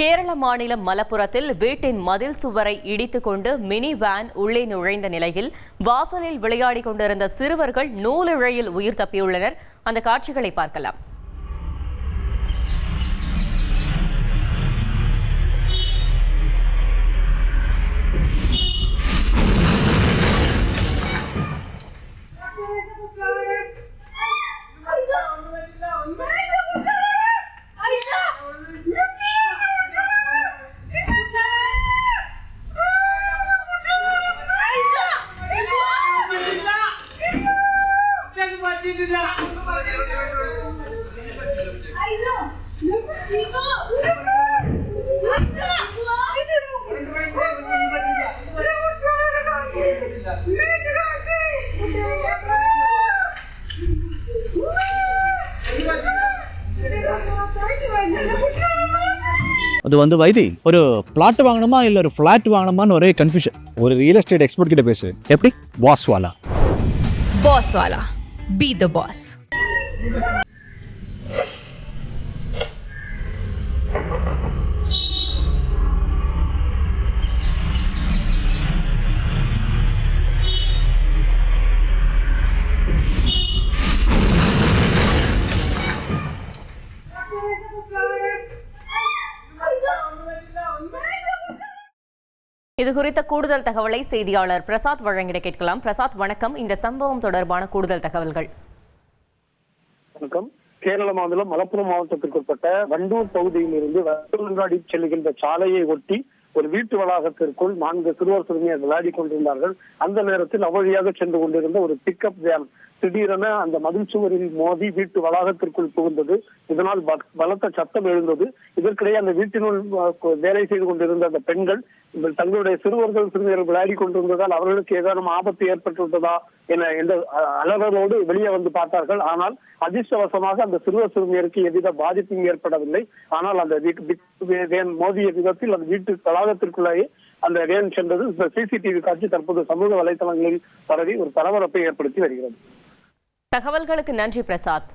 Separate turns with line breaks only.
கேரள மாநிலம் மலப்புரத்தில் வீட்டின் மதில் சுவரை இடித்துக்கொண்டு மினி வேன் உள்ளே நுழைந்த நிலையில் வாசலில் விளையாடிக் கொண்டிருந்த சிறுவர்கள் நூலிழையில் உயிர் தப்பியுள்ளனர். அந்த காட்சிகளை பார்க்கலாம்.
அது வைத்தி ஒரு பிளாட் வாங்கணுமா இல்ல ஒரு ஃபிளாட் வாங்கணுமான்னு ஒரே கன்ஃபியூஷன். ஒரு ரியல் எஸ்டேட் எக்ஸ்பர்ட் கிட்ட பேசு. எப்படி? பாஸ்வாலா
பி தி பாஸ்.
இது குறித்த கூடுதல் தகவலை செய்தியாளர் பிரசாத் வழங்கிட கேட்கலாம். பிரசாத், வணக்கம். இந்த சம்பவம் தொடர்பான கூடுதல் தகவல்கள்.
வணக்கம். கேரள மாநிலம் மலப்புரம் மாவட்டத்திற்குட்பட்ட வண்டூர் பகுதியில் இருந்து வண்டூர்காடி செல்லுகின்ற சாலையை ஒட்டி ஒரு வீட்டு வளாகத்திற்குள் 4 சிறுவர் சிறுமியர் விளையாடி கொண்டிருந்தார்கள். அந்த நேரத்தில் அவ்வழியாக சென்று கொண்டிருந்த ஒரு பிக்கப் வேன் திடீரென அந்த மதில் சுவரில் மோதி வீட்டு வளாகத்திற்குள் புகுந்தது. இதனால் பலத்த சத்தம் எழுந்தது. இதற்கிடையே அந்த வீட்டினுள் வேலை செய்து கொண்டிருந்த அந்த பெண்கள் தங்களுடைய சிறுமியர்கள் விளையாடி கொண்டிருந்ததால் அவர்களுக்கு ஏதாவது ஆபத்து ஏற்பட்டுள்ளதா என்ற அலறலோடு வெளியே வந்து பார்த்தார்கள். ஆனால் அதிர்ஷ்டவசமாக அந்த சிறுமியருக்கு எவ்வித பாதிப்பும் ஏற்படவில்லை. ஆனால் அந்த வேன் மோதிய விதத்தில் அந்த வீட்டு வளாகத்திற்குள்ளேயே அந்த வேன் சென்றது. இந்த சிசிடிவி காட்சி தற்போது சமூக வலைதளங்களில் பரவி ஒரு பரபரப்பை ஏற்படுத்தி வருகிறது.
தகவல்களுக்கு நன்றி பிரசாத்.